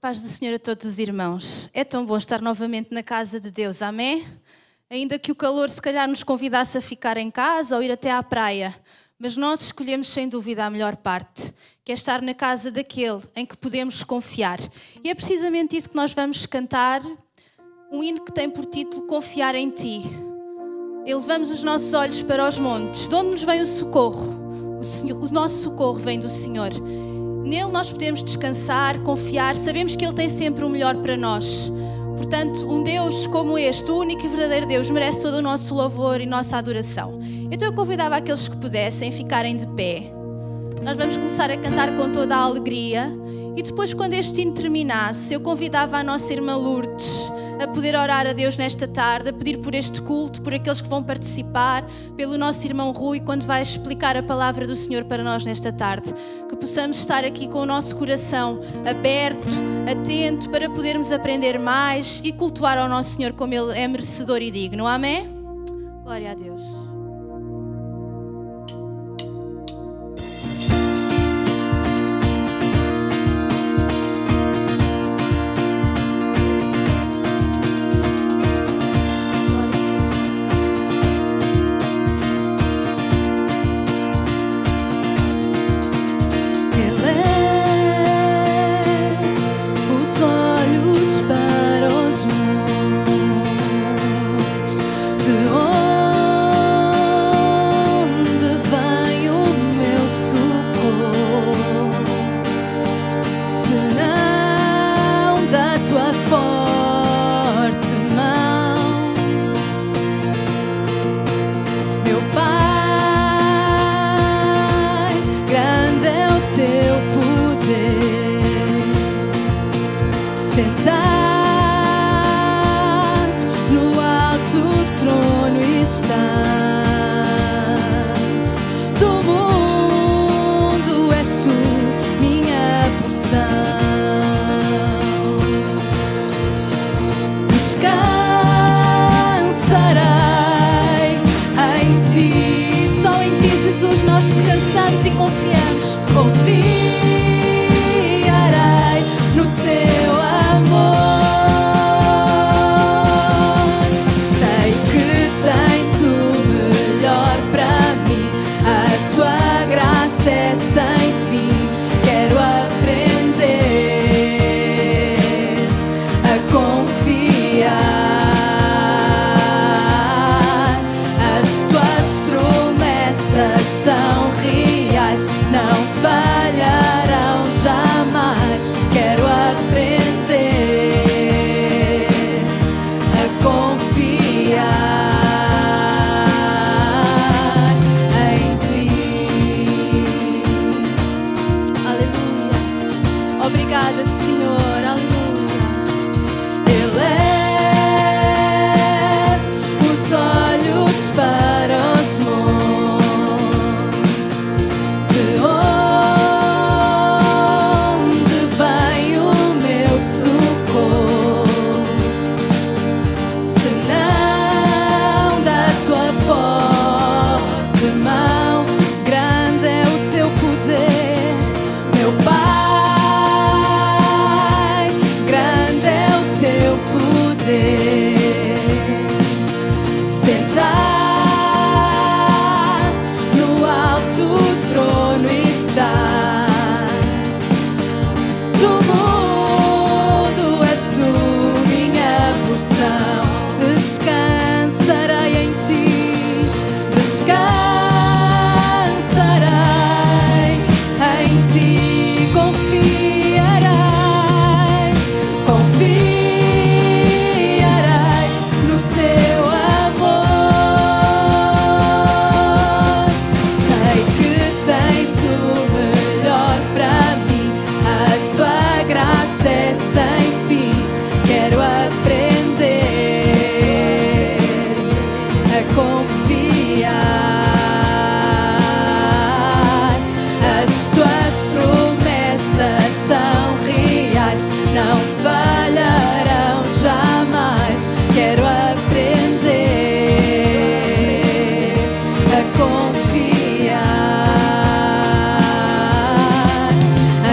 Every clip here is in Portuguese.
Paz do Senhor a todos os irmãos. É tão bom estar novamente na casa de Deus, amém? Ainda que o calor se calhar nos convidasse a ficar em casa ou ir até à praia, mas nós escolhemos sem dúvida a melhor parte, que é estar na casa daquele em que podemos confiar. E é precisamente isso que nós vamos cantar, um hino que tem por título Confiar em Ti. Elevamos os nossos olhos para os montes, de onde nos vem o socorro? O nosso socorro vem do Senhor. Nele nós podemos descansar, confiar, sabemos que Ele tem sempre o melhor para nós. Portanto, um Deus como este, o único e verdadeiro Deus, merece todo o nosso louvor e nossa adoração. Então eu convidava aqueles que pudessem ficarem de pé. Nós vamos começar a cantar com toda a alegria e depois, quando este hino terminasse, eu convidava a nossa irmã Lourdes a poder orar a Deus nesta tarde, a pedir por este culto, por aqueles que vão participar, pelo nosso irmão Rui, quando vai explicar a palavra do Senhor para nós nesta tarde. Que possamos estar aqui com o nosso coração aberto, atento, para podermos aprender mais e cultuar ao nosso Senhor como Ele é merecedor e digno. Amém? Glória a Deus. Confiar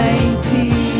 em ti.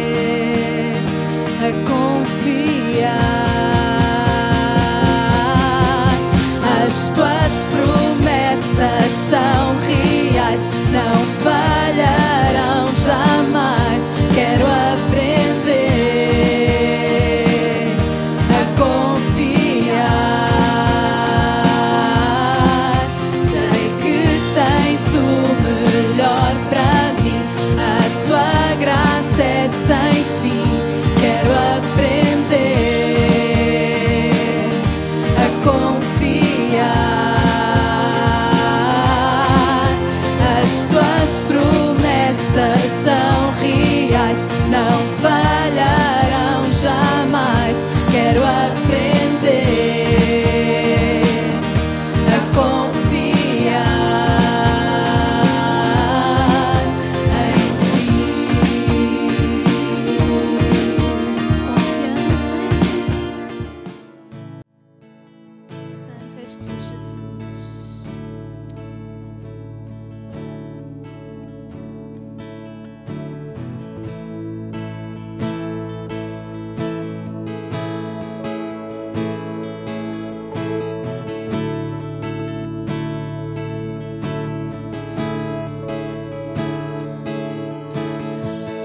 aprender a confiar. As tuas promessas são reais, não falharão jamais. Quero aprender a confiar. Sei que tens o melhor para mim, a tua graça é sem fim. Quero aprender a confiar. As tuas promessas são reais, não falharão jamais. Quero aprender a confiar em ti. Confiança em ti. Santo és tu, Jesus.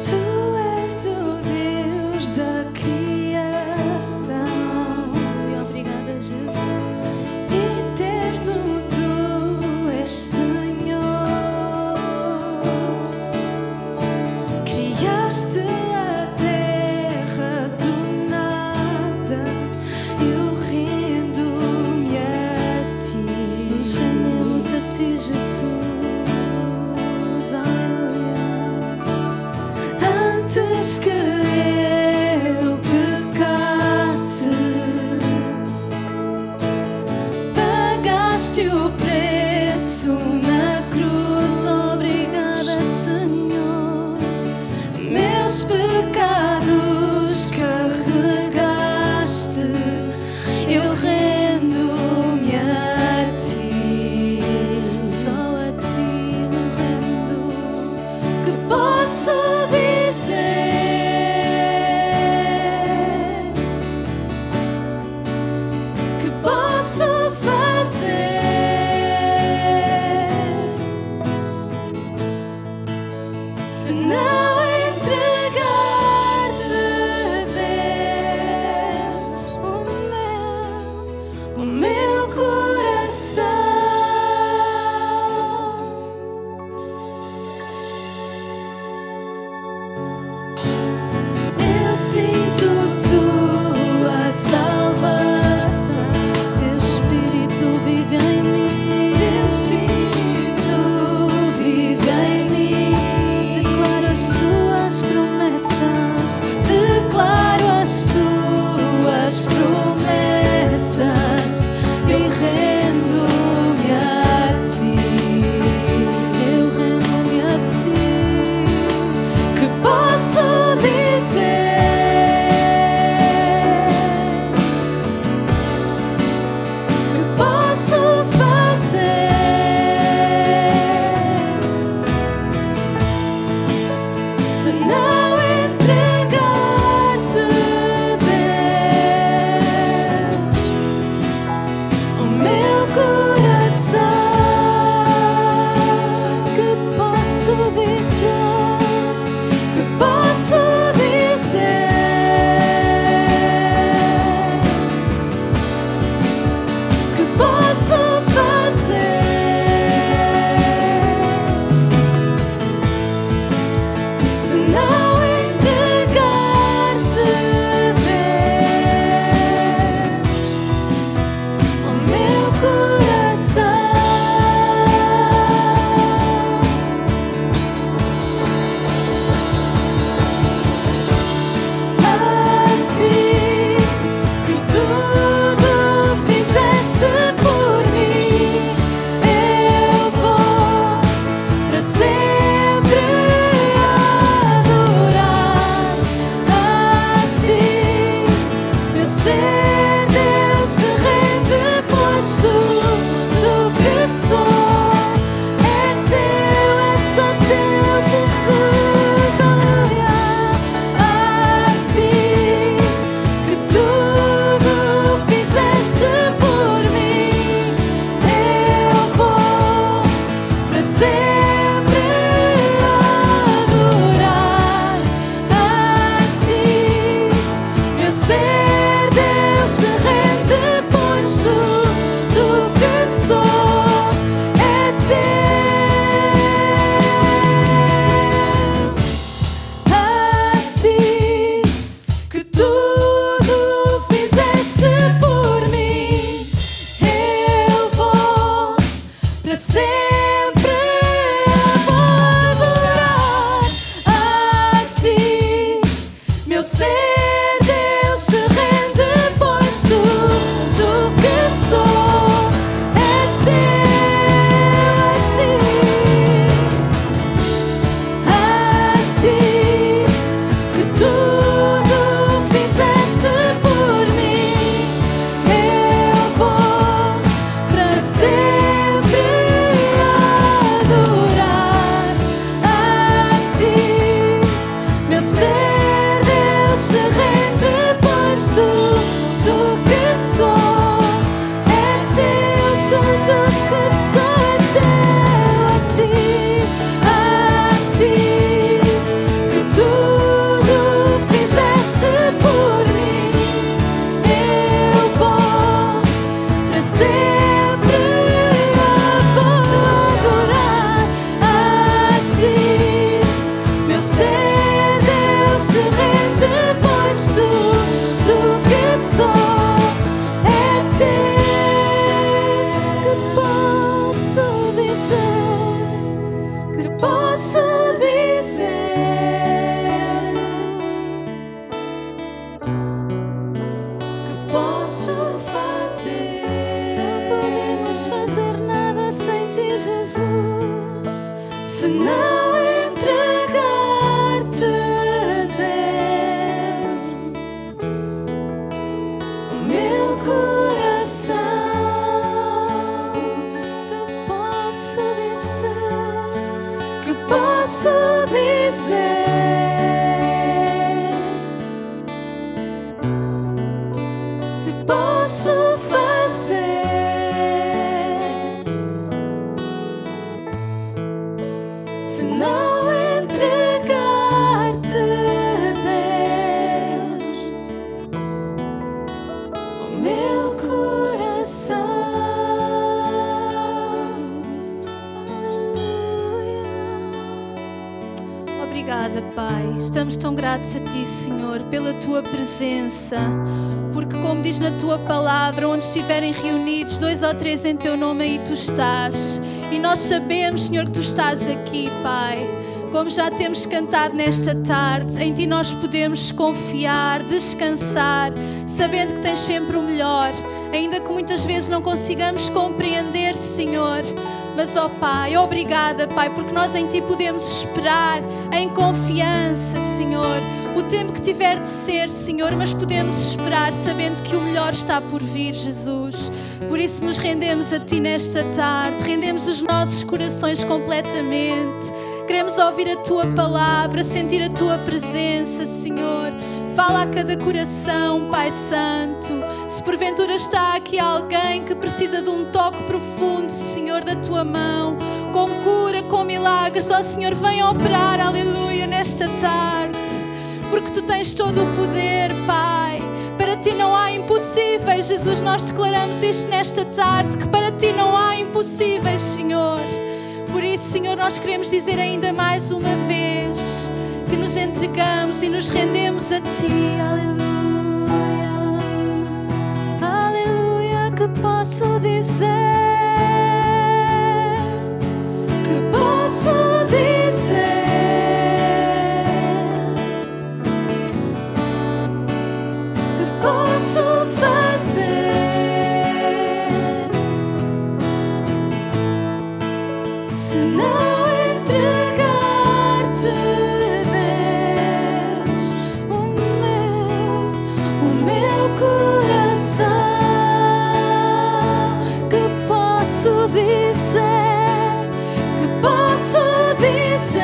Tu és o Deus da criação, E obrigada, Jesus. eterno tu és Senhor. Criaste a terra do nada, eu rendo-me a ti. Nos rendemos a ti, Jesus. Aleluia. Antes que eu pecasse, pagaste o preço na cruz. Obrigada, Senhor. Meus pecados carregaste, eu rendo-me a ti. Só a ti me rendo. Que posso dizer? Que posso fazer? Se não entregar-te, Deus, o meu coração. Eu sinto tua salvação, Teu Espírito vive em mim. teu Espírito vive em mim. Declaro as tuas promessas. Declaro as tuas promessas e rendo-me a ti. Eu rendo-me a ti. Que posso dizer? Que posso fazer? Se não entregar-te, Deus, o meu coração. Que posso dizer? Que posso dizer? Que posso fazer? Se não meu ser, Deus se rende, pois tudo que sou é teu. A ti que tudo fizeste por mim, eu vou para sempre adorar. A ti, meu ser, Deus se rende, pois tudo que sou é teu, tudo que sou é teu. A ti que tudo fizeste por mim, eu vou para sempre adorar. A ti, meu ser, Deus se rende, pois tudo que sou é teu. Que posso dizer, que posso dizer, que posso fazer. Não podemos fazer nada sem ti, Jesus, se não entregar-te, Deus, o meu coração. Que posso dizer, que posso dizer, que posso fazer, se não entregar-te, Deus, o meu coração. Aleluia. Obrigada, Pai. Estamos tão gratos a Ti, Senhor, pela Tua presença. Porque, como diz na Tua palavra, onde estiverem reunidos 2 ou 3 em Teu nome, aí Tu estás. E nós sabemos, Senhor, que Tu estás aqui, Pai. Como já temos cantado nesta tarde, em Ti nós podemos confiar, descansar, sabendo que Tens sempre o melhor. Ainda que muitas vezes não consigamos compreender, Senhor. Mas, ó Pai, obrigada, Pai, porque nós em Ti podemos esperar em confiança, Senhor. O tempo que tiver de ser, Senhor, mas podemos esperar sabendo que o melhor está por vir, Jesus. Por isso nos rendemos a Ti nesta tarde, rendemos os nossos corações completamente. Queremos ouvir a Tua palavra, sentir a Tua presença, Senhor. Fala a cada coração, Pai Santo. Se porventura está aqui alguém que precisa de um toque profundo, Senhor, da Tua mão, com cura, com milagres, ó Senhor, vem operar, aleluia, nesta tarde. Porque Tu tens todo o poder, Pai. Para Ti não há impossíveis, Jesus, nós declaramos isto nesta tarde, que para Ti não há impossíveis, Senhor. Por isso, Senhor, nós queremos dizer ainda mais uma vez que nos entregamos e nos rendemos a Ti, aleluia. Aleluia, que posso dizer, que posso dizer, que posso fazer, se não entregar-te, Deus, o meu coração. Que posso dizer, que posso dizer,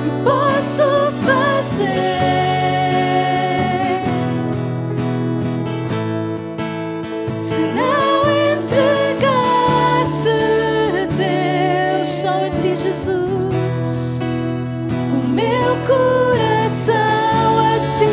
que posso fazer, se não entregar-te, Deus, só a Ti, Jesus, o meu coração a Ti.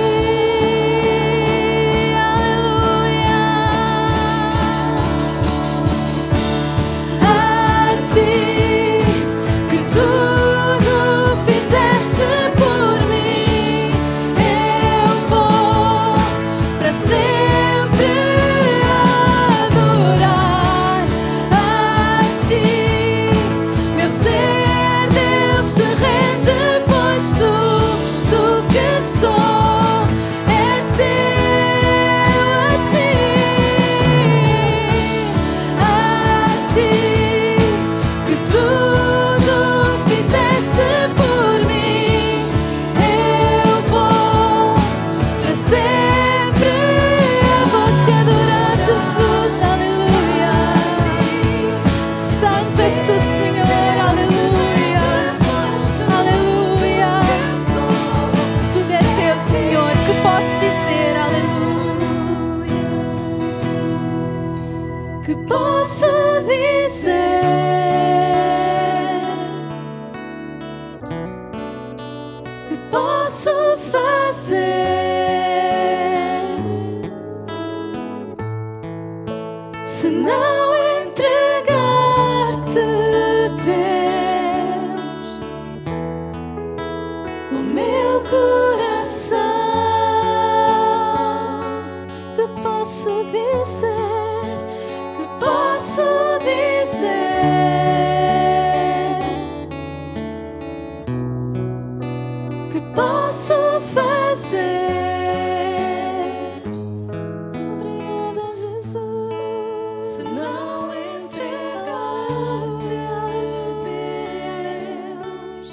Meu ser, Deus. o meu coração, que posso dizer, que posso dizer, que posso fazer. Obrigada, Jesus, se não entregar-te a Deus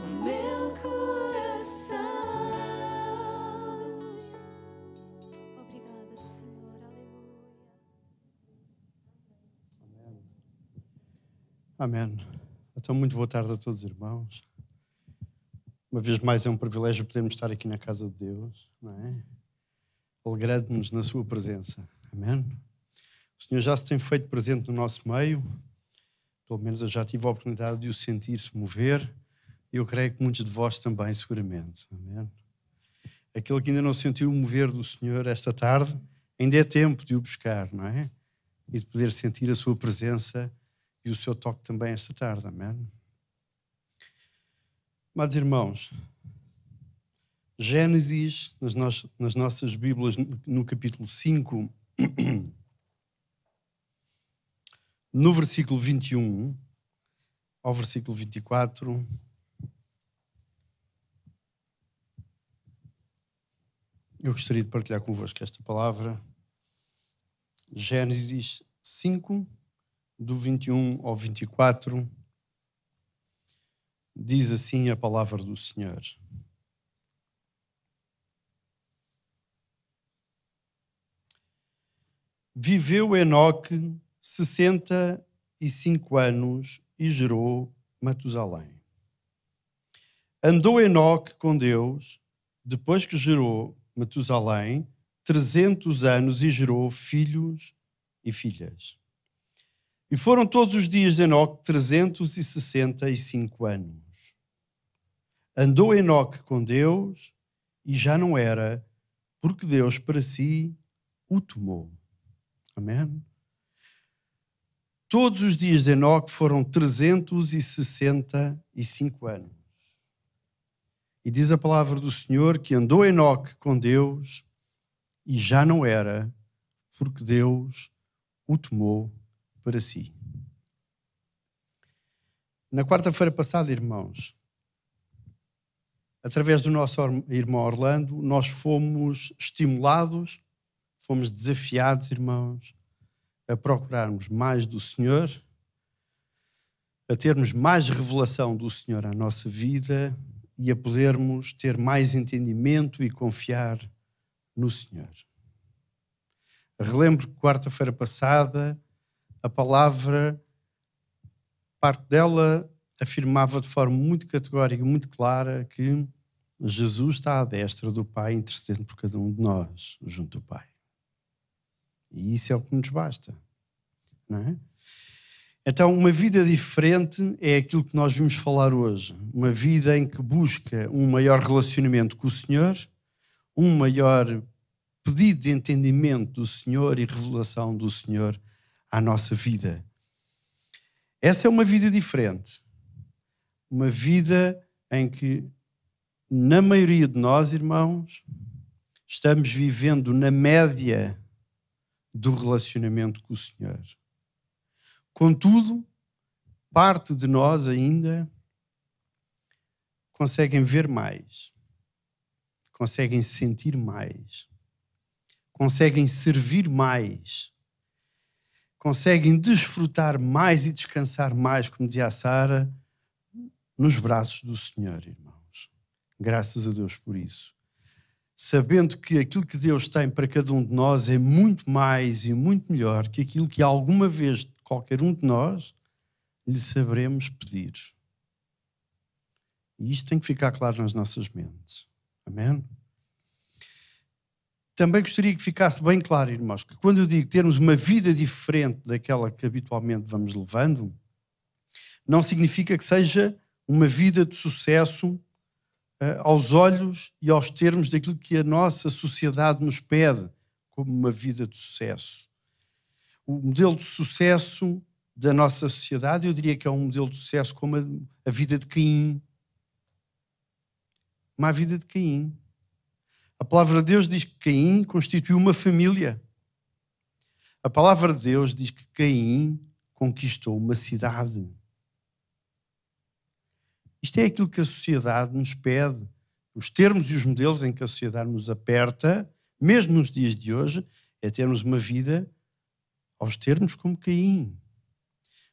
o meu coração. Obrigada, Senhor. Aleluia. Amém. Então, muito boa tarde a todos os irmãos. Uma vez mais é um privilégio podermos estar aqui na casa de Deus, não é? Alegrando-nos na sua presença. Amém. O Senhor já se tem feito presente no nosso meio. Pelo menos eu já tive a oportunidade de o sentir-se mover. E eu creio que muitos de vós também, seguramente. Amém. Aquele que ainda não sentiu o mover do Senhor esta tarde, ainda é tempo de o buscar, não é? E de poder sentir a sua presença e o seu toque também esta tarde. Amém. Amados irmãos, Gênesis, nas nossas Bíblias, no capítulo 5, no versículo 21 ao versículo 24, eu gostaria de partilhar convosco esta palavra. Gênesis 5, do 21 ao 24, diz assim a palavra do Senhor. Viveu Enoque 65 anos e gerou Matusalém. Andou Enoque com Deus, depois que gerou Matusalém, 300 anos e gerou filhos e filhas. E foram todos os dias de Enoque 365 anos. Andou Enoque com Deus e já não era, porque Deus para si o tomou. Amém? Todos os dias de Enoque foram 365 anos. E diz a palavra do Senhor que andou Enoque com Deus e já não era, porque Deus o tomou para si. Na quarta-feira passada, irmãos, através do nosso irmão Orlando, nós fomos estimulados, fomos desafiados, irmãos, a procurarmos mais do Senhor, a termos mais revelação do Senhor à nossa vida e a podermos ter mais entendimento e confiar no Senhor. Relembro que quarta-feira passada a palavra, parte dela afirmava de forma muito categórica, muito clara, que Jesus está à destra do Pai, intercedendo por cada um de nós, junto do Pai. E isso é o que nos basta, não é? Então, uma vida diferente é aquilo que nós vimos falar hoje. Uma vida em que busca um maior relacionamento com o Senhor, um maior pedido de entendimento do Senhor e revelação do Senhor à nossa vida. Essa é uma vida diferente. Uma vida em que, na maioria de nós, irmãos, estamos vivendo na média do relacionamento com o Senhor. Contudo, parte de nós ainda conseguem ver mais, conseguem sentir mais, conseguem servir mais, conseguem desfrutar mais e descansar mais, como dizia a Sara, nos braços do Senhor, irmãos. Graças a Deus por isso. Sabendo que aquilo que Deus tem para cada um de nós é muito mais e muito melhor que aquilo que alguma vez qualquer um de nós lhe saberemos pedir. E isto tem que ficar claro nas nossas mentes. Amém? Também gostaria que ficasse bem claro, irmãos, que quando eu digo termos uma vida diferente daquela que habitualmente vamos levando, não significa que seja uma vida de sucesso aos olhos e aos termos daquilo que a nossa sociedade nos pede como uma vida de sucesso. O modelo de sucesso da nossa sociedade, eu diria que é um modelo de sucesso como a vida de Caim. Como a vida de Caim. A palavra de Deus diz que Caim constituiu uma família. A palavra de Deus diz que Caim conquistou uma cidade. Isto é aquilo que a sociedade nos pede. Os termos e os modelos em que a sociedade nos aperta, mesmo nos dias de hoje, é termos uma vida aos termos como Caim.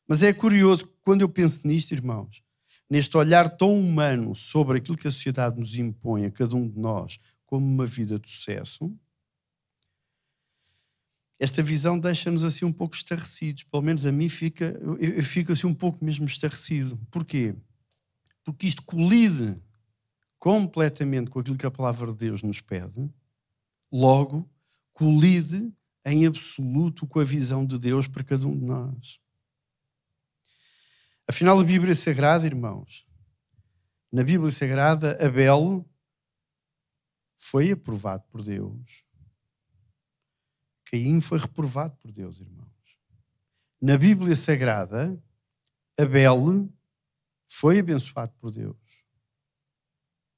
Mas é curioso que quando eu penso nisto, irmãos, neste olhar tão humano sobre aquilo que a sociedade nos impõe a cada um de nós como uma vida de sucesso, esta visão deixa-nos assim um pouco estarrecidos. Pelo menos a mim eu fico assim um pouco mesmo estarrecido. Porquê? Porque isto colide completamente com aquilo que a palavra de Deus nos pede, logo colide em absoluto com a visão de Deus para cada um de nós. Afinal, a Bíblia Sagrada, irmãos, na Bíblia Sagrada, Abel foi aprovado por Deus. Caim foi reprovado por Deus, irmãos. Na Bíblia Sagrada, Abel foi abençoado por Deus.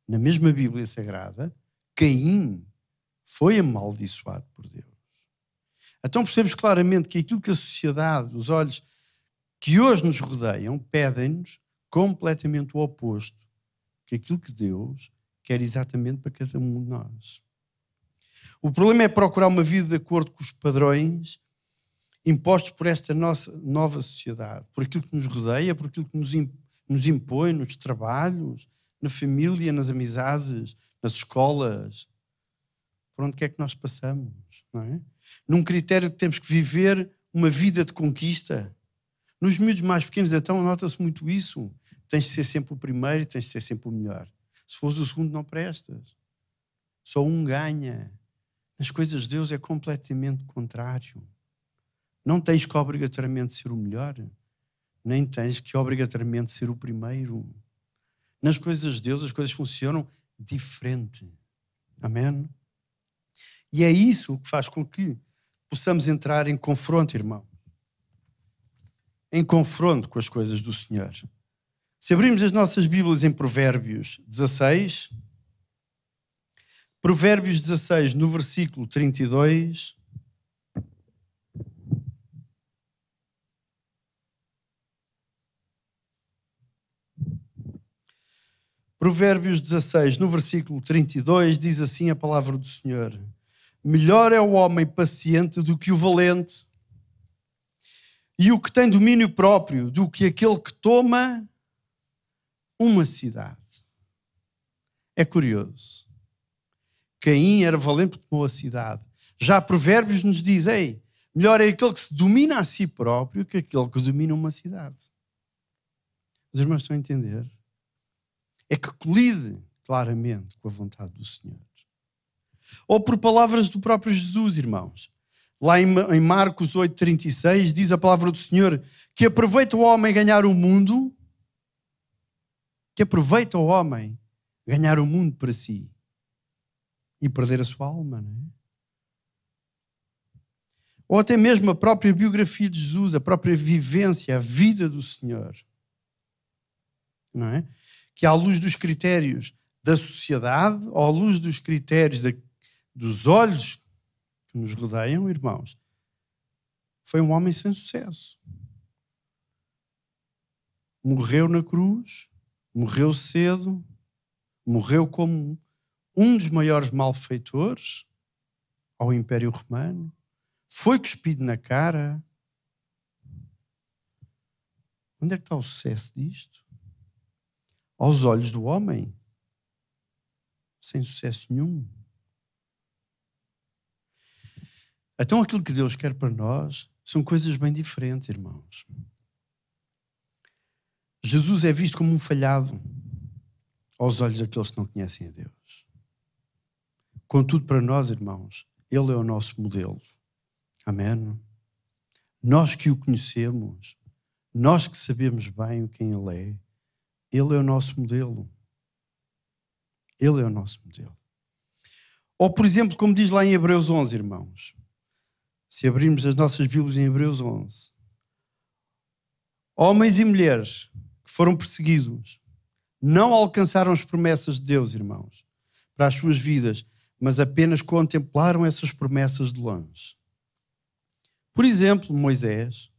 Na mesma Bíblia Sagrada, Caim foi amaldiçoado por Deus. Então percebemos claramente que aquilo que a sociedade, os olhos que hoje nos rodeiam, pedem-nos completamente o oposto que aquilo que Deus quer exatamente para cada um de nós. O problema é procurar uma vida de acordo com os padrões impostos por esta nossa nova sociedade, por aquilo que nos rodeia, por aquilo que nos impõe nos trabalhos, na família, nas amizades, nas escolas. Por onde quer que nós passamos, não é? Num critério que temos que viver uma vida de conquista. Nos miúdos mais pequenos, então, nota-se muito isso. Tens de ser sempre o primeiro e tens de ser sempre o melhor. Se fores o segundo, não prestas. Só um ganha. Nas coisas de Deus é completamente contrário. Não tens que obrigatoriamente ser o melhor, nem tens que obrigatoriamente ser o primeiro. Nas coisas de Deus, as coisas funcionam diferente. Amém? E é isso que faz com que possamos entrar em confronto, irmão. Em confronto com as coisas do Senhor. Se abrirmos as nossas Bíblias em Provérbios 16, Provérbios 16, no versículo 32, Provérbios 16, no versículo 32, diz assim a palavra do Senhor: melhor é o homem paciente do que o valente, e o que tem domínio próprio do que aquele que toma uma cidade. É curioso. Caim era valente porque tomou a cidade. Já Provérbios nos diz, melhor é aquele que se domina a si próprio que aquele que domina uma cidade. Os irmãos estão a entender? É que colide claramente com a vontade do Senhor. Ou por palavras do próprio Jesus, irmãos. Lá em Marcos 8,36 diz a palavra do Senhor que aproveita o homem ganhar o mundo, que aproveita o homem ganhar o mundo para si e perder a sua alma, não é? Ou até mesmo a própria biografia de Jesus, a própria vivência, a vida do Senhor, não é? Que à luz dos critérios da sociedade, ou à luz dos critérios dos olhos que nos rodeiam, irmãos, foi um homem sem sucesso. Morreu na cruz, morreu cedo, morreu como um dos maiores malfeitores ao Império Romano, foi cuspido na cara. Onde é que está o sucesso disto? Aos olhos do homem, sem sucesso nenhum. Então aquilo que Deus quer para nós são coisas bem diferentes, irmãos. Jesus é visto como um falhado aos olhos daqueles que não conhecem a Deus. Contudo, para nós, irmãos, Ele é o nosso modelo. Amém? Nós que o conhecemos, nós que sabemos bem quem Ele é o nosso modelo. Ele é o nosso modelo. Ou, por exemplo, como diz lá em Hebreus 11, irmãos, se abrirmos as nossas Bíblias em Hebreus 11, Homens e mulheres que foram perseguidos não alcançaram as promessas de Deus, irmãos, para as suas vidas, mas apenas contemplaram essas promessas de longe. Por exemplo, Moisés.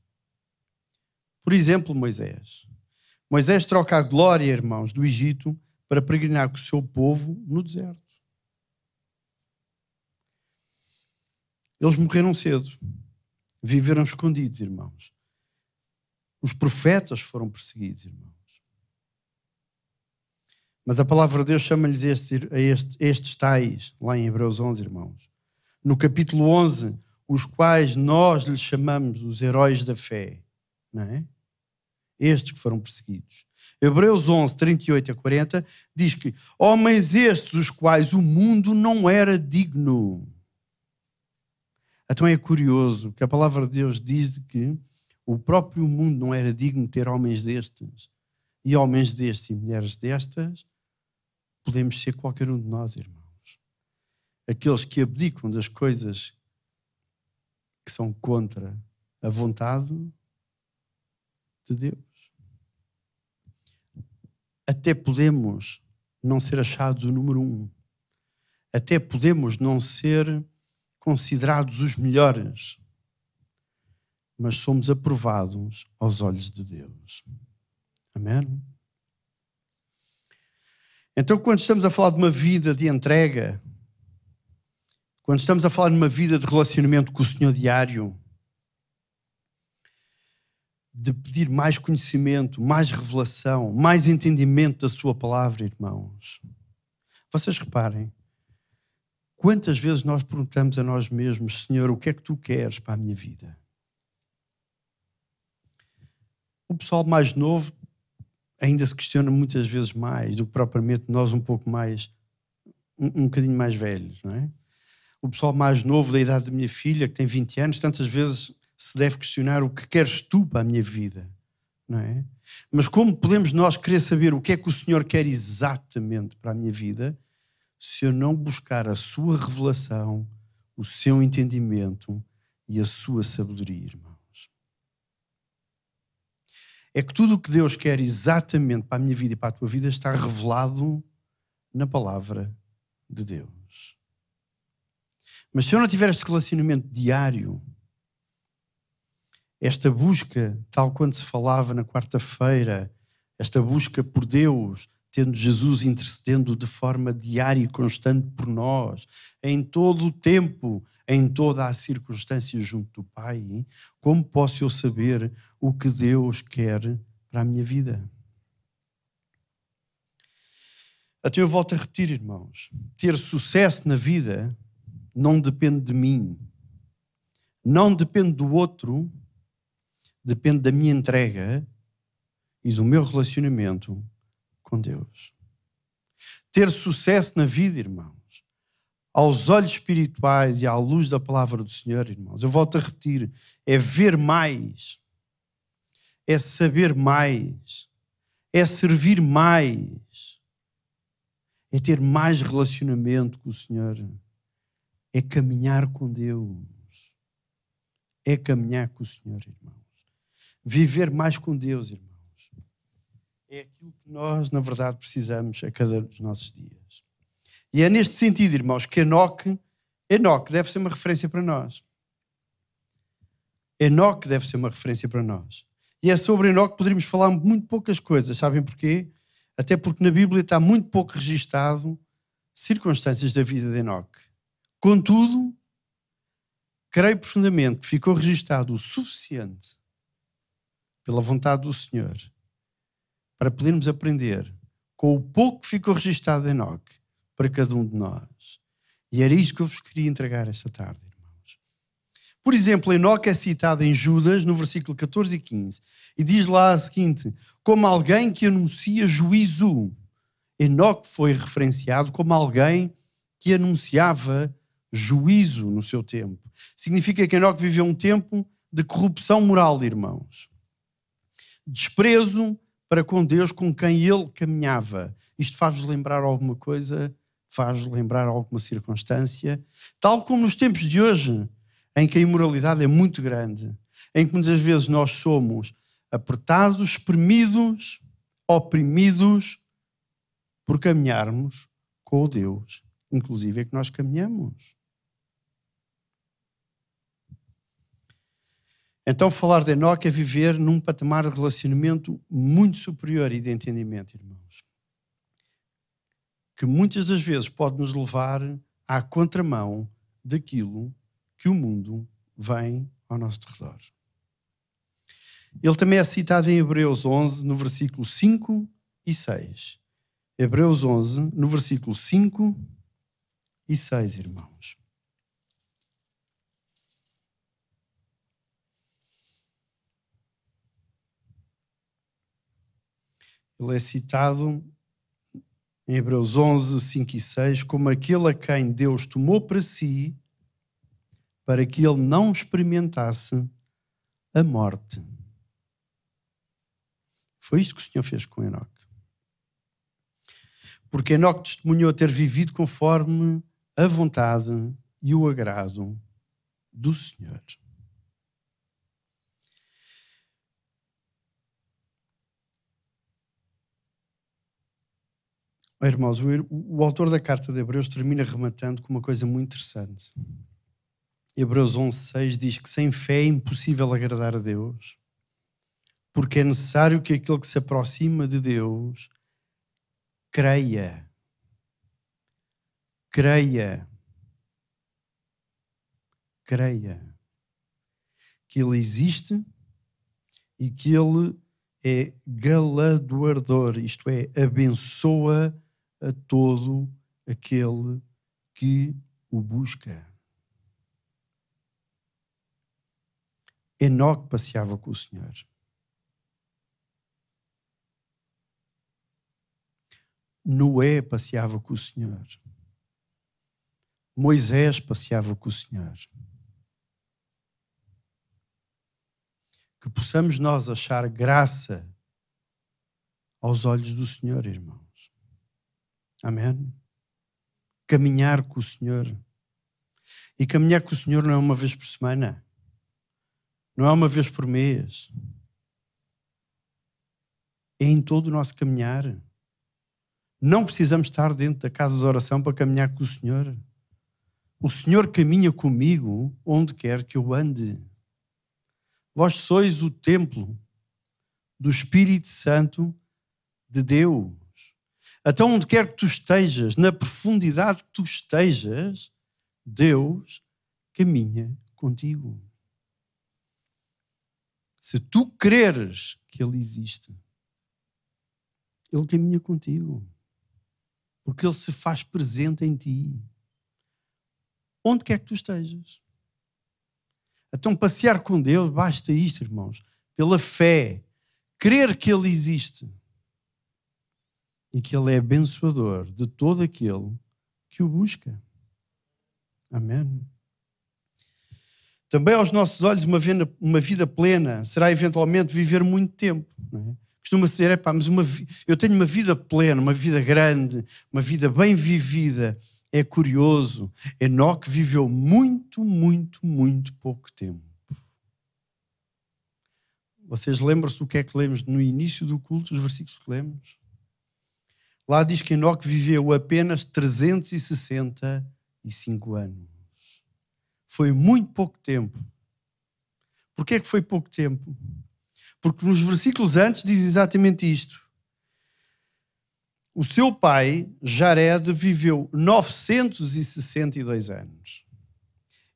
Moisés troca a glória, irmãos, do Egito para peregrinar com o seu povo no deserto. Eles morreram cedo. Viveram escondidos, irmãos. Os profetas foram perseguidos, irmãos. Mas a palavra de Deus chama-lhes estes tais, lá em Hebreus 11, irmãos. No capítulo 11, os quais nós lhes chamamos os heróis da fé. Não é? Estes que foram perseguidos. Hebreus 11, 38 a 40, diz que homens estes, os quais o mundo não era digno. Então é curioso que a palavra de Deus diz que o próprio mundo não era digno de ter homens destes. E homens destes e mulheres destas, podemos ser qualquer um de nós, irmãos. Aqueles que abdicam das coisas que são contra a vontade de Deus. Até podemos não ser achados o número 1. Até podemos não ser considerados os melhores. Mas somos aprovados aos olhos de Deus. Amém? Então, quando estamos a falar de uma vida de entrega, quando estamos a falar de uma vida de relacionamento com o Senhor diário, de pedir mais conhecimento, mais revelação, mais entendimento da sua palavra, irmãos, vocês reparem, quantas vezes nós perguntamos a nós mesmos: Senhor, o que é que tu queres para a minha vida? O pessoal mais novo ainda se questiona muitas vezes mais do que propriamente nós um pouco mais, um bocadinho mais velhos, não é? O pessoal mais novo da idade da minha filha, que tem 20 anos, tantas vezes se deve questionar: o que queres tu para a minha vida? Não é? Mas como podemos nós querer saber o que é que o Senhor quer exatamente para a minha vida, se eu não buscar a sua revelação, o seu entendimento e a sua sabedoria, irmãos? É que tudo o que Deus quer exatamente para a minha vida e para a tua vida está revelado na palavra de Deus. Mas se eu não tiver este relacionamento diário, esta busca, tal quando se falava na quarta-feira, esta busca por Deus, tendo Jesus intercedendo de forma diária e constante por nós, em todo o tempo, em toda a circunstância junto do Pai, como posso eu saber o que Deus quer para a minha vida? Até eu volto a repetir, irmãos, ter sucesso na vida não depende de mim, não depende do outro, depende da minha entrega e do meu relacionamento com Deus. Ter sucesso na vida, irmãos, aos olhos espirituais e à luz da palavra do Senhor, irmãos, eu volto a repetir, é ver mais, é saber mais, é servir mais, é ter mais relacionamento com o Senhor, é caminhar com Deus, é caminhar com o Senhor, irmãos. Viver mais com Deus, irmãos, é aquilo que nós, na verdade, precisamos a cada um dos nossos dias. E é neste sentido, irmãos, que Enoque deve ser uma referência para nós. Enoque deve ser uma referência para nós. E é sobre Enoque que poderíamos falar muito poucas coisas. Sabem porquê? Até porque na Bíblia está muito pouco registado circunstâncias da vida de Enoque. Contudo, creio profundamente que ficou registado o suficiente pela vontade do Senhor para podermos aprender com o pouco que ficou registado de Enoque para cada um de nós. E era isto que eu vos queria entregar esta tarde, irmãos. Por exemplo, Enoque é citado em Judas, no versículo 14 e 15, e diz lá o seguinte: como alguém que anuncia juízo. Enoque foi referenciado como alguém que anunciava juízo no seu tempo. Significa que Enoque viveu um tempo de corrupção moral, irmãos. Desprezo para com Deus com quem ele caminhava. Isto faz-vos lembrar alguma coisa? Faz-vos lembrar alguma circunstância? Tal como nos tempos de hoje, em que a imoralidade é muito grande, em que muitas vezes nós somos apertados, espremidos, oprimidos por caminharmos com o Deus, inclusive é que nós caminhamos. Então falar de Enoque é viver num patamar de relacionamento muito superior e de entendimento, irmãos, que muitas das vezes pode nos levar à contramão daquilo que o mundo vem ao nosso redor. Ele também é citado em Hebreus 11, no versículo 5 e 6. Hebreus 11, no versículo 5 e 6, irmãos. Ele é citado em Hebreus 11, 5 e 6 como aquele a quem Deus tomou para si para que ele não experimentasse a morte. Foi isto que o Senhor fez com Enoque. Porque Enoque testemunhou ter vivido conforme a vontade e o agrado do Senhor. Irmãos, o autor da carta de Hebreus termina rematando com uma coisa muito interessante. Hebreus 11:6 diz que sem fé é impossível agradar a Deus, porque é necessário que aquele que se aproxima de Deus creia que Ele existe e que Ele é galardoador, isto é, abençoa a todo aquele que o busca. Enoque passeava com o Senhor. Noé passeava com o Senhor. Moisés passeava com o Senhor. Que possamos nós achar graça aos olhos do Senhor, irmãos. Amém? Caminhar com o Senhor. E caminhar com o Senhor não é uma vez por semana. Não é uma vez por mês. É em todo o nosso caminhar. Não precisamos estar dentro da casa de oração para caminhar com o Senhor. O Senhor caminha comigo onde quer que eu ande. Vós sois o templo do Espírito Santo de Deus. Então, onde quer que tu estejas, na profundidade que tu estejas, Deus caminha contigo. Se tu creres que Ele existe, Ele caminha contigo. Porque Ele se faz presente em ti. Onde quer que tu estejas. Então, passear com Deus, basta isto, irmãos. Pela fé. Crer que Ele existe. E que Ele é abençoador de todo aquele que o busca. Amém. Também aos nossos olhos, uma vida plena será eventualmente viver muito tempo. Não é? Costuma-se dizer, mas eu tenho uma vida plena, uma vida grande, uma vida bem vivida. É curioso. Enoque viveu muito, muito, muito pouco tempo. Vocês lembram-se do que é que lemos no início do culto, os versículos que lemos? Lá diz que Enoque viveu apenas 365 anos. Foi muito pouco tempo. Porquê é que foi pouco tempo? Porque nos versículos antes diz exatamente isto. O seu pai, Jared, viveu 962 anos.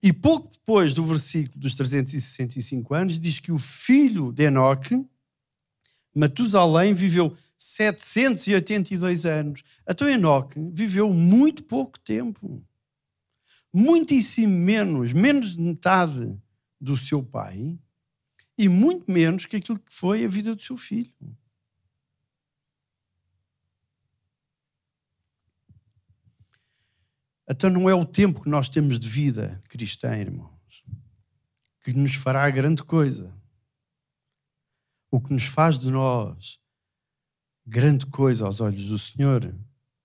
E pouco depois do versículo dos 365 anos, diz que o filho de Enoque, Matusalém, viveu 782 anos. Então Enoque viveu muito pouco tempo. Muitíssimo menos de metade do seu pai e muito menos que aquilo que foi a vida do seu filho. Então não é o tempo que nós temos de vida cristã, irmãos, que nos fará grande coisa. O que nos faz de nós grande coisa aos olhos do Senhor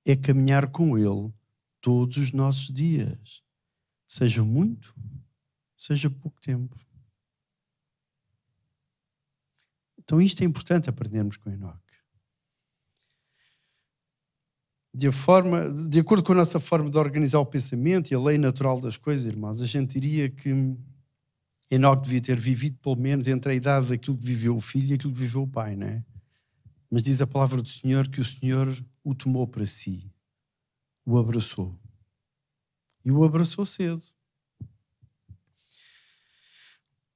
é caminhar com Ele todos os nossos dias. Seja muito, seja pouco tempo. Então isto é importante aprendermos com Enoque. De acordo com a nossa forma de organizar o pensamento e a lei natural das coisas, irmãos, a gente diria que Enoque devia ter vivido pelo menos entre a idade daquilo que viveu o filho e aquilo que viveu o pai, não é? Mas diz a palavra do Senhor que o Senhor o tomou para si, o abraçou. E o abraçou cedo.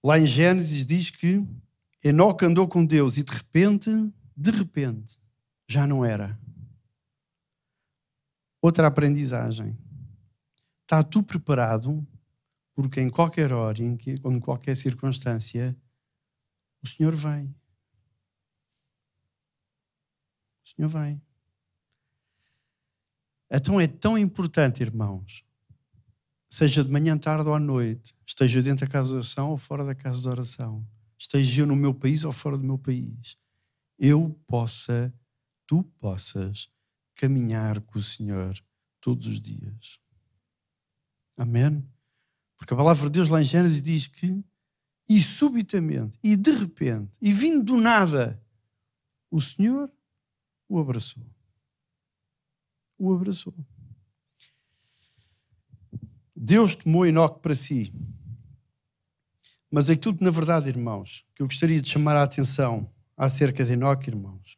Lá em Gênesis diz que Enoque andou com Deus e de repente, já não era. Outra aprendizagem. Está tu preparado, porque em qualquer hora, em qualquer circunstância, o Senhor vem. O Senhor vem. Então é tão importante, irmãos, seja de manhã, tarde ou à noite, esteja dentro da casa de oração ou fora da casa de oração, esteja eu no meu país ou fora do meu país, tu possas caminhar com o Senhor todos os dias. Amém? Porque a palavra de Deus lá em Gênesis diz que e subitamente, e de repente, e vindo do nada, o Senhor o abraçou. O abraçou. Deus tomou Enoque para si. Mas aquilo que, na verdade, irmãos, que eu gostaria de chamar a atenção acerca de Enoque, irmãos,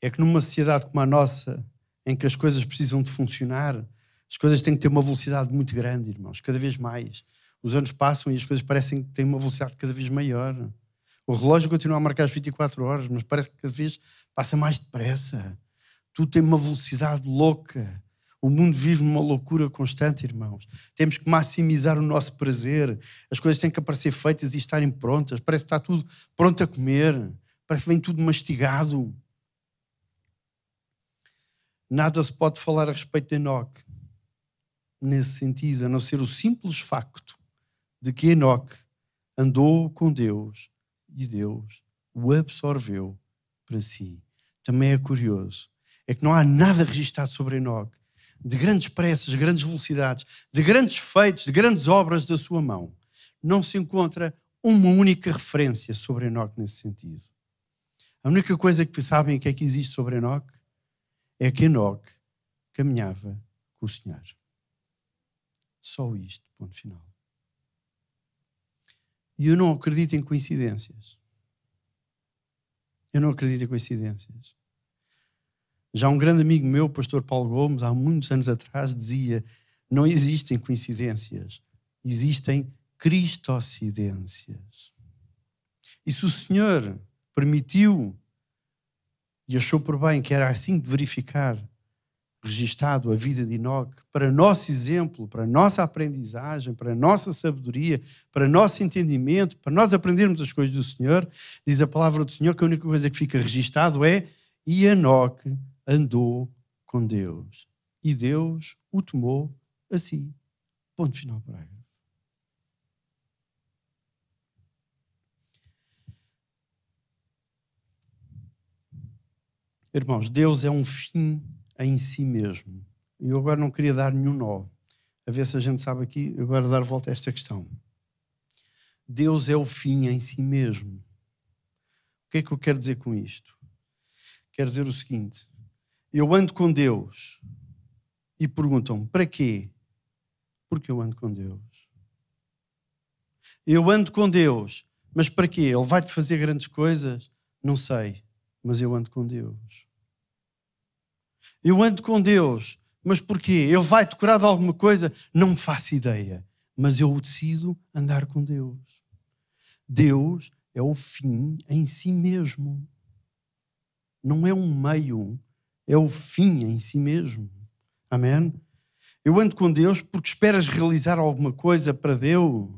é que numa sociedade como a nossa, em que as coisas precisam de funcionar, as coisas têm que ter uma velocidade muito grande, irmãos, cada vez mais. Os anos passam e as coisas parecem que têm uma velocidade cada vez maior. O relógio continua a marcar as 24 horas, mas parece que cada vez passa mais depressa. Tudo tem uma velocidade louca. O mundo vive numa loucura constante, irmãos. Temos que maximizar o nosso prazer. As coisas têm que aparecer feitas e estarem prontas. Parece que está tudo pronto a comer. Parece que vem tudo mastigado. Nada se pode falar a respeito de Enoque nesse sentido, a não ser o simples facto de que Enoque andou com Deus e Deus o absorveu para si. Também é curioso. É que não há nada registado sobre Enoque de grandes pressas, de grandes velocidades, de grandes feitos, de grandes obras da sua mão. Não se encontra uma única referência sobre Enoque nesse sentido. A única coisa que sabem que existe sobre Enoque é que Enoque caminhava com o Senhor. Só isto, ponto final. E eu não acredito em coincidências. Eu não acredito em coincidências. Já um grande amigo meu, o pastor Paulo Gomes, há muitos anos atrás, dizia: não existem coincidências, existem cristocidências. E se o Senhor permitiu e achou por bem que era assim de verificar, registado a vida de Enoque, para nosso exemplo, para nossa aprendizagem, para nossa sabedoria, para nosso entendimento, para nós aprendermos as coisas do Senhor, diz a palavra do Senhor que a única coisa que fica registado é: e Enoque andou com Deus, e Deus o tomou a si. Ponto final, parágrafo. Irmãos, Deus é um fim em si mesmo. E eu agora não queria dar nenhum nó, a ver se a gente sabe aqui, agora dar volta a esta questão. Deus é o fim em si mesmo. O que é que eu quero dizer com isto? Quero dizer o seguinte: eu ando com Deus e perguntam-me, para quê? Porque eu ando com Deus. Eu ando com Deus, mas para quê? Ele vai-te fazer grandes coisas? Não sei, mas eu ando com Deus. Eu ando com Deus, mas porquê? Ele vai-te curar de alguma coisa? Não faço ideia, mas eu decido andar com Deus. Deus é o fim em si mesmo. Não é um meio, é o fim em si mesmo. Amém? Eu ando com Deus porque esperas realizar alguma coisa para Deus,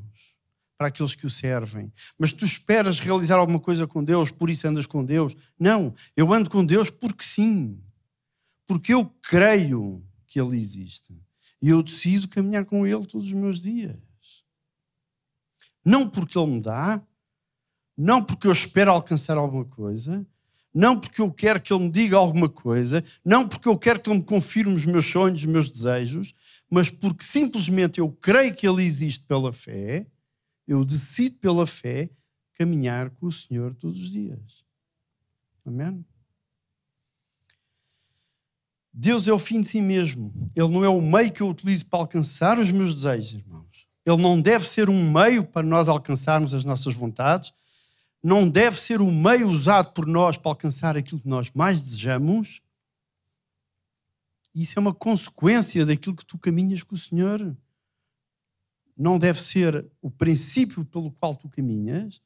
para aqueles que o servem. Mas tu esperas realizar alguma coisa com Deus, por isso andas com Deus? Não, eu ando com Deus porque sim. Porque eu creio que Ele existe. E eu decido caminhar com Ele todos os meus dias. Não porque Ele me dá, não porque eu espero alcançar alguma coisa, não porque eu quero que Ele me diga alguma coisa, não porque eu quero que Ele me confirme os meus sonhos, os meus desejos, mas porque simplesmente eu creio que Ele existe pela fé, eu decido pela fé caminhar com o Senhor todos os dias. Amém? Deus é o fim de si mesmo. Ele não é o meio que eu utilizo para alcançar os meus desejos, irmãos. Ele não deve ser um meio para nós alcançarmos as nossas vontades. Não deve ser o meio usado por nós para alcançar aquilo que nós mais desejamos. Isso é uma consequência daquilo que tu caminhas com o Senhor. Não deve ser o princípio pelo qual tu caminhas.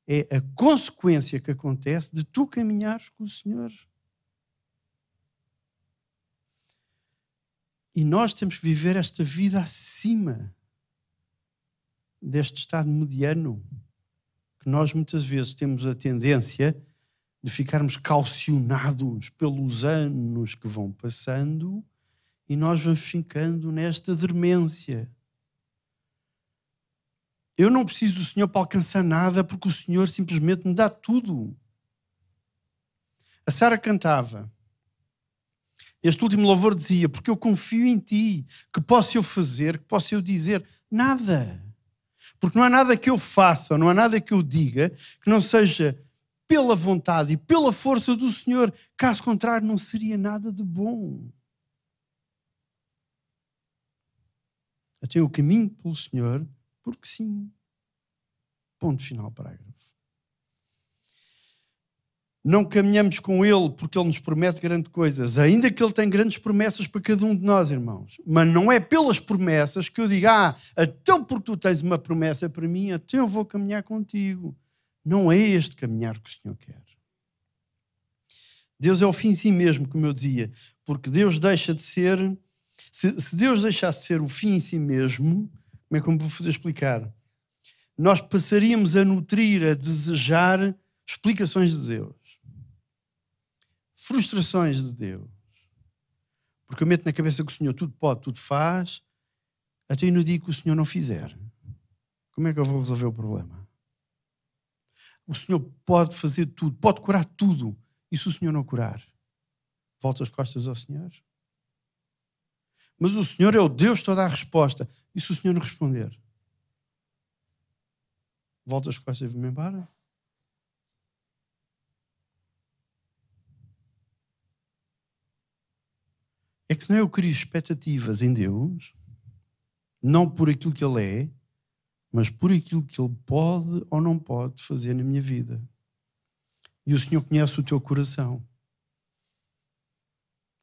É a consequência que acontece de tu caminhares com o Senhor. E nós temos que viver esta vida acima deste estado mediano, que nós muitas vezes temos a tendência de ficarmos calcionados pelos anos que vão passando e nós vamos ficando nesta dormência. Eu não preciso do Senhor para alcançar nada, porque o Senhor simplesmente me dá tudo. A Sara cantava. Este último louvor dizia, porque eu confio em ti, que posso eu fazer, que posso eu dizer? Nada. Porque não há nada que eu faça, não há nada que eu diga, que não seja pela vontade e pela força do Senhor. Caso contrário, não seria nada de bom. Eu tenho o caminho pelo Senhor, porque sim. Ponto final, parágrafo. Não caminhamos com Ele porque Ele nos promete grandes coisas, ainda que Ele tem grandes promessas para cada um de nós, irmãos. Mas não é pelas promessas que eu digo, então porque tu tens uma promessa para mim, então eu vou caminhar contigo. Não é este caminhar que o Senhor quer. Deus é o fim em si mesmo, como eu dizia, porque Deus deixa de ser... Se Deus deixasse de ser o fim em si mesmo, como é que eu vou fazer explicar? Nós passaríamos a nutrir, a desejar explicações de Deus. Frustrações de Deus. Porque eu meto na cabeça que o Senhor tudo pode, tudo faz, até no dia que o Senhor não fizer. Como é que eu vou resolver o problema? O Senhor pode fazer tudo, pode curar tudo. E se o Senhor não curar? Volta as costas ao Senhor? Mas o Senhor é o Deus que toda a resposta. E se o Senhor não responder? Volta as costas e vou-me embora? É que se não eu crio expectativas em Deus, não por aquilo que Ele é, mas por aquilo que Ele pode ou não pode fazer na minha vida. E o Senhor conhece o teu coração.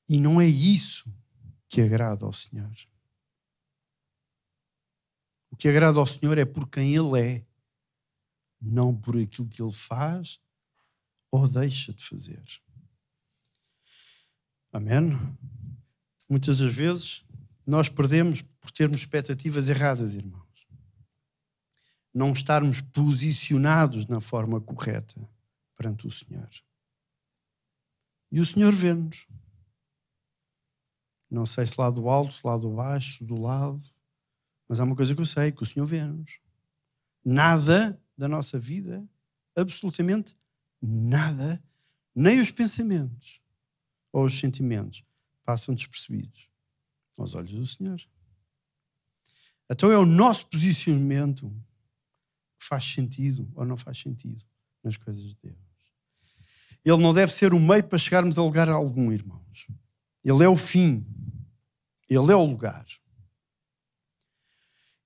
E não é isso que agrada ao Senhor. O que agrada ao Senhor é por quem Ele é, não por aquilo que Ele faz ou deixa de fazer. Amém? Muitas das vezes nós perdemos por termos expectativas erradas, irmãos. Não estarmos posicionados na forma correta perante o Senhor. E o Senhor vê-nos. Não sei se lá do alto, lá do baixo, do lado, mas há uma coisa que eu sei, que o Senhor vê-nos. Nada da nossa vida, absolutamente nada, nem os pensamentos ou os sentimentos passam despercebidos aos olhos do Senhor. Então é o nosso posicionamento que faz sentido ou não faz sentido nas coisas de Deus. Ele não deve ser o meio para chegarmos a lugar algum, irmãos. Ele é o fim. Ele é o lugar.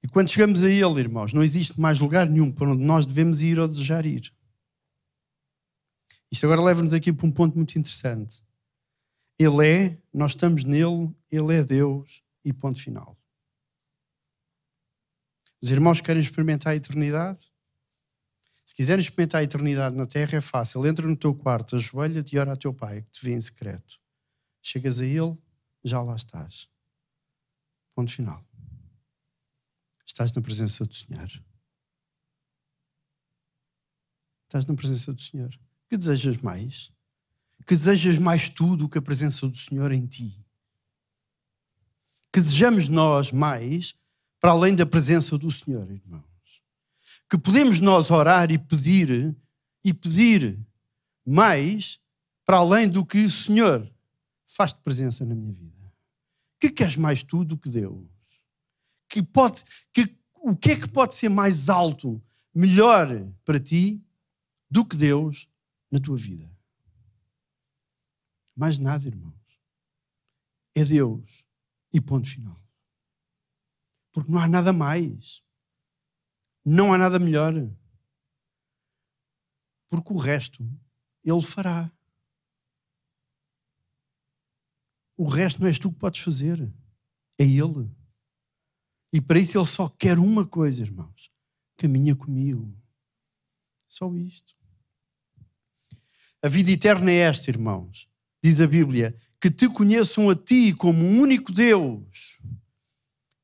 E quando chegamos a Ele, irmãos, não existe mais lugar nenhum para onde nós devemos ir ou desejar ir. Isto agora leva-nos aqui para um ponto muito interessante. Ele é, nós estamos nele, Ele é Deus e ponto final. Os irmãos querem experimentar a eternidade? Se quiserem experimentar a eternidade na terra é fácil. Entra no teu quarto, ajoelha-te e ora a teu pai que te vê em secreto. Chegas a Ele, já lá estás. Ponto final. Estás na presença do Senhor. Estás na presença do Senhor. Que desejas mais? Que desejas mais tu do que a presença do Senhor em ti? Que desejamos nós mais para além da presença do Senhor, irmãos? Que podemos nós orar e pedir mais para além do que o Senhor faz de presença na minha vida? Que queres mais tu do que Deus? O que é que pode ser mais alto, melhor para ti do que Deus na tua vida. Mais nada, irmãos. É Deus e ponto final. Porque não há nada mais. Não há nada melhor. Porque o resto Ele fará. O resto não és tu que podes fazer. É Ele. E para isso Ele só quer uma coisa, irmãos. Caminha comigo. Só isto. A vida eterna é esta, irmãos. Diz a Bíblia, que te conheçam a ti como um único Deus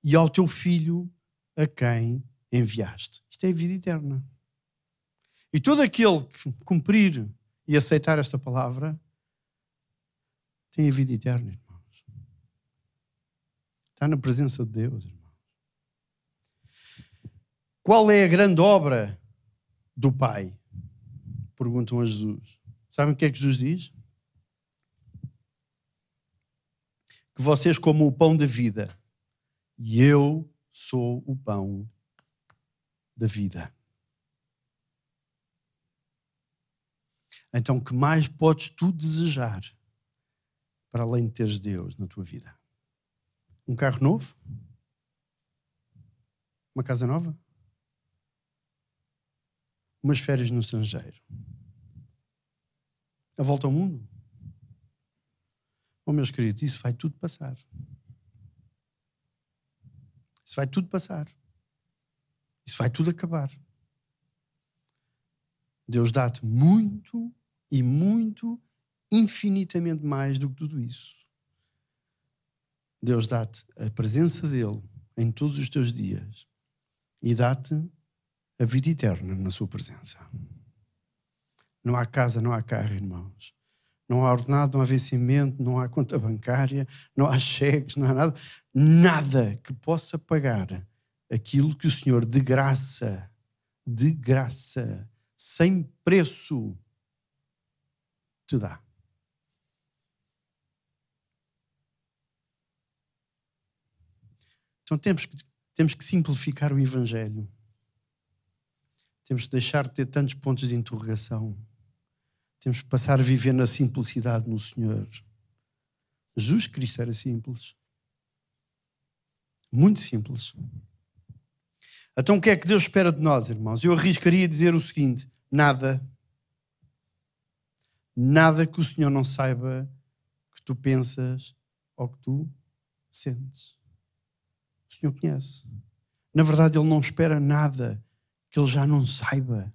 e ao teu Filho a quem enviaste. Isto é a vida eterna. E todo aquele que cumprir e aceitar esta palavra tem a vida eterna, irmãos. Está na presença de Deus, irmãos. Qual é a grande obra do Pai? Perguntam a Jesus. Sabem o que é que Jesus diz? Que vocês comam o pão da vida. E eu sou o pão da vida. Então, o que mais podes tu desejar para além de teres Deus na tua vida? Um carro novo? Uma casa nova? Umas férias no estrangeiro? A volta ao mundo? Oh, meus queridos, isso vai tudo passar. Isso vai tudo passar. Isso vai tudo acabar. Deus dá-te muito e muito, infinitamente mais do que tudo isso. Deus dá-te a presença dele em todos os teus dias e dá-te a vida eterna na sua presença. Não há casa, não há carro, irmãos. Não há ordenado, não há vencimento, não há conta bancária, não há cheques, não há nada. Nada que possa pagar aquilo que o Senhor de graça, sem preço, te dá. Então temos que simplificar o Evangelho. Temos que deixar de ter tantos pontos de interrogação. Temos que passar a viver na simplicidade no Senhor. Jesus Cristo era simples. Muito simples. Então o que é que Deus espera de nós, irmãos? Eu arriscaria dizer o seguinte: nada. Nada que o Senhor não saiba que tu pensas ou que tu sentes. O Senhor conhece. Na verdade, Ele não espera nada que Ele já não saiba,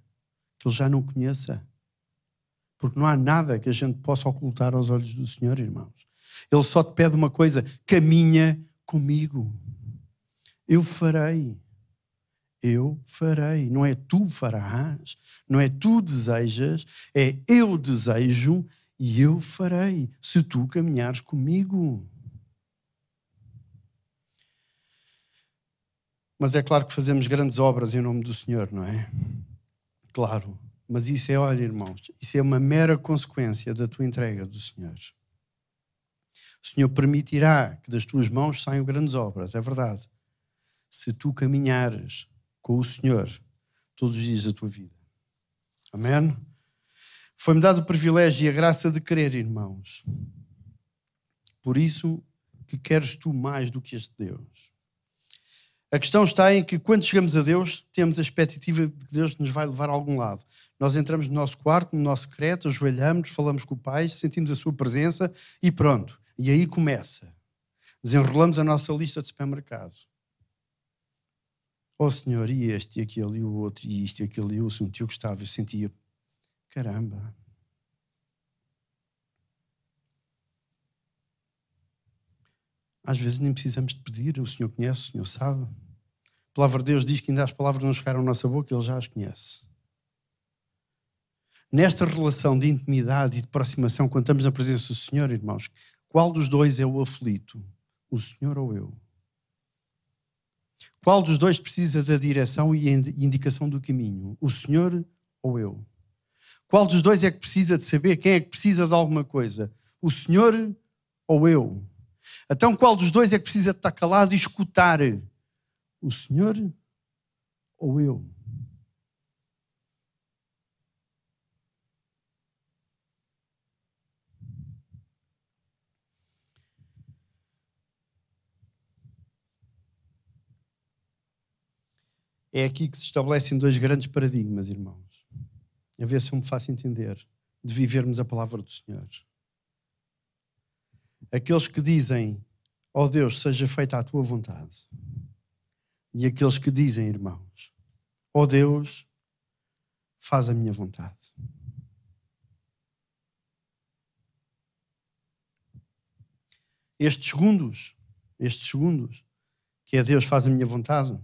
que Ele já não conheça. Porque não há nada que a gente possa ocultar aos olhos do Senhor, irmãos. Ele só te pede uma coisa: caminha comigo. Eu farei. Eu farei. Não é tu farás, não é tu desejas, é eu desejo e eu farei, se tu caminhares comigo. Mas é claro que fazemos grandes obras em nome do Senhor, não é? Claro. Mas isso é, olha, irmãos, isso é uma mera consequência da tua entrega do Senhor. O Senhor permitirá que das tuas mãos saiam grandes obras, é verdade. Se tu caminhares com o Senhor todos os dias da tua vida. Amém? Foi-me dado o privilégio e a graça de crer, irmãos. Por isso que queres tu mais do que este Deus. A questão está em que quando chegamos a Deus, temos a expectativa de que Deus nos vai levar a algum lado. Nós entramos no nosso quarto, no nosso secreto, ajoelhamos, falamos com o Pai, sentimos a sua presença e pronto. E aí começa. Desenrolamos a nossa lista de supermercado. Oh Senhor, e este, e aquele, e o outro, e isto, e aquele, e o assunto. Eu gostava, eu sentia, caramba. Às vezes nem precisamos de pedir, o Senhor conhece, o Senhor sabe. A palavra de Deus diz que ainda as palavras não chegaram à nossa boca, Ele já as conhece. Nesta relação de intimidade e de aproximação, quando estamos na presença do Senhor, irmãos, qual dos dois é o aflito? O Senhor ou eu? Qual dos dois precisa da direção e indicação do caminho? O Senhor ou eu? Qual dos dois é que precisa de saber quem é que precisa de alguma coisa? O Senhor ou eu? Então qual dos dois é que precisa de estar calado e escutar? O Senhor ou eu? É aqui que se estabelecem dois grandes paradigmas, irmãos. A ver se eu me faço entender, de vivermos a palavra do Senhor. Aqueles que dizem, ó Deus, seja feita a tua vontade. E aqueles que dizem, irmãos, ó Deus, faz a minha vontade. Estes segundos, que é Deus faz a minha vontade,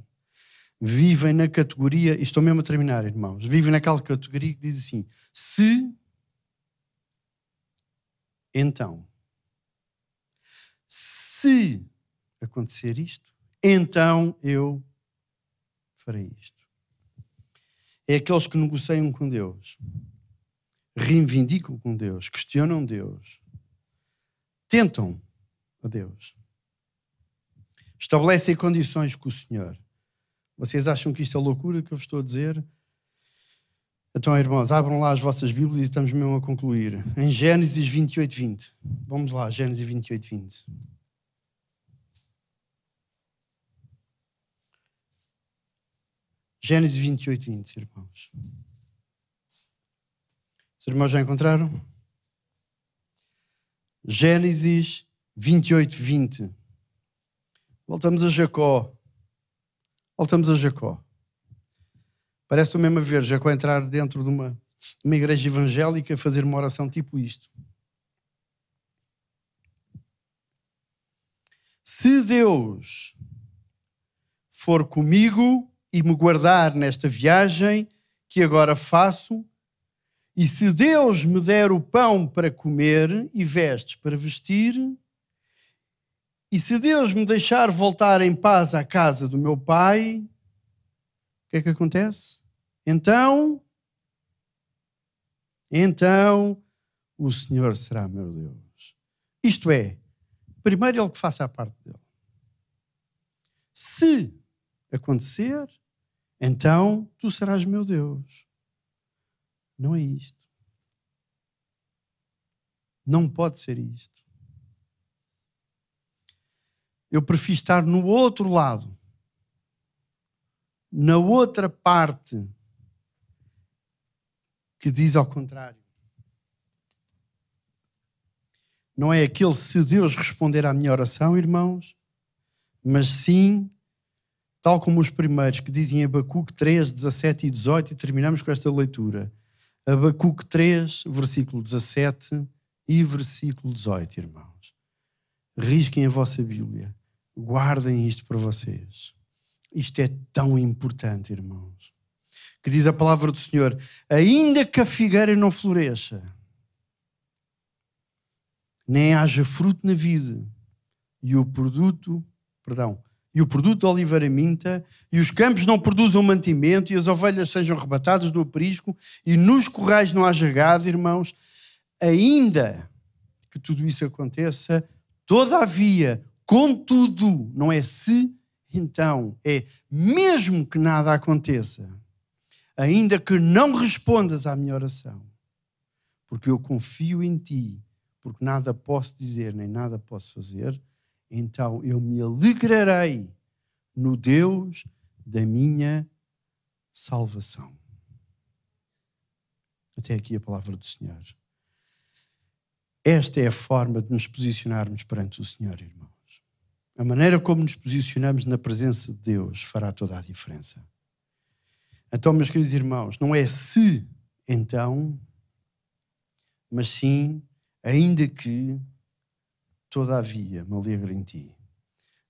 vivem na categoria, e estou mesmo a terminar, irmãos, vivem naquela categoria que diz assim, se, então, se acontecer isto, então eu farei isto. É aqueles que negociam com Deus, reivindicam com Deus, questionam Deus, tentam a Deus, estabelecem condições com o Senhor. Vocês acham que isto é loucura que eu vos estou a dizer? Então, irmãos, abram lá as vossas Bíblias e estamos mesmo a concluir. Em Gênesis 28:20. Vamos lá, Gênesis 28:20. Gênesis 28:20, irmãos. Os irmãos já encontraram? Gênesis 28:20. Voltamos a Jacó. Parece que estou mesmo a ver Jacó entrar dentro de uma igreja evangélica e fazer uma oração tipo isto. Se Deus for comigo e me guardar nesta viagem que agora faço, e se Deus me der o pão para comer e vestes para vestir, e se Deus me deixar voltar em paz à casa do meu pai, o que é que acontece? Então o Senhor será meu Deus. Isto é, primeiro Ele que faça a parte dele. Se acontecer, então tu serás meu Deus. Não é isto. Não pode ser isto. Eu prefiro estar no outro lado, na outra parte, que diz ao contrário. Não é aquele se Deus responder à minha oração, irmãos, mas sim, tal como os primeiros que dizem em Abacuque 3, 17 e 18, e terminamos com esta leitura. Abacuque 3, versículo 17 e versículo 18, irmãos. Risquem a vossa Bíblia. Guardem isto para vocês. Isto é tão importante, irmãos. Que diz a palavra do Senhor, ainda que a figueira não floresça, nem haja fruto na vide, e o produto da oliveira minta, e os campos não produzam mantimento, e as ovelhas sejam arrebatadas do aprisco, e nos currais não haja gado, irmãos, ainda que tudo isso aconteça, todavia, contudo, não é se, então, é mesmo que nada aconteça, ainda que não respondas à minha oração, porque eu confio em ti, porque nada posso dizer, nem nada posso fazer, então eu me alegrarei no Deus da minha salvação. Até aqui a palavra do Senhor. Esta é a forma de nos posicionarmos perante o Senhor, irmãos. A maneira como nos posicionamos na presença de Deus fará toda a diferença. Então, meus queridos irmãos, não é se, então, mas sim, ainda que, todavia, me alegre em ti.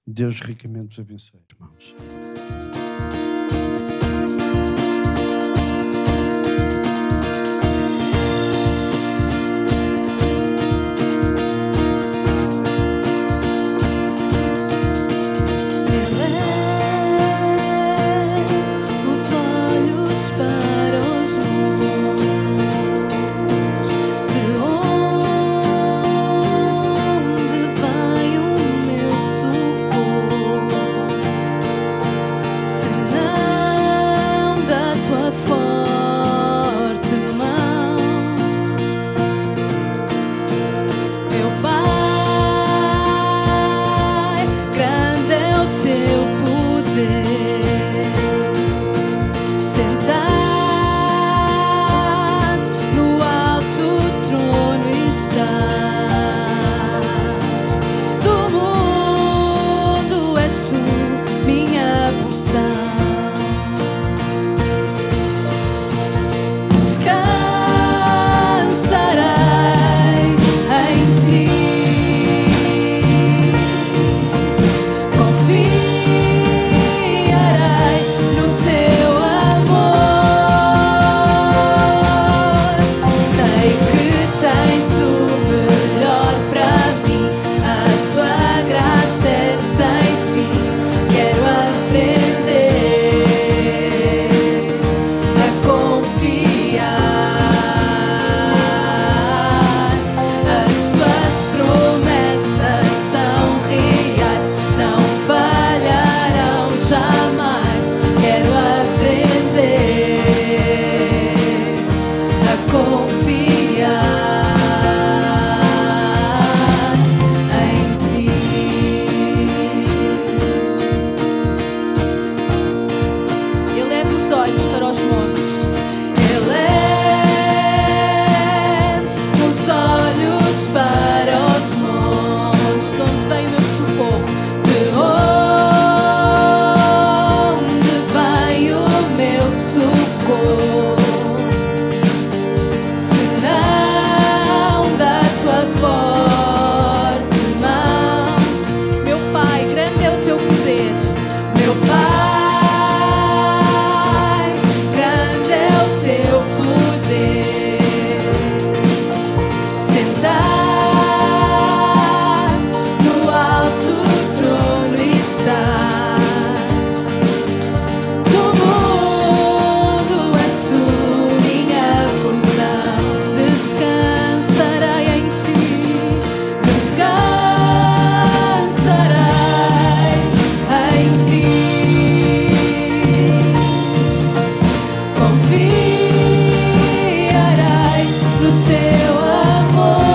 Deus ricamente vos abençoe, irmãos. Se não Oh,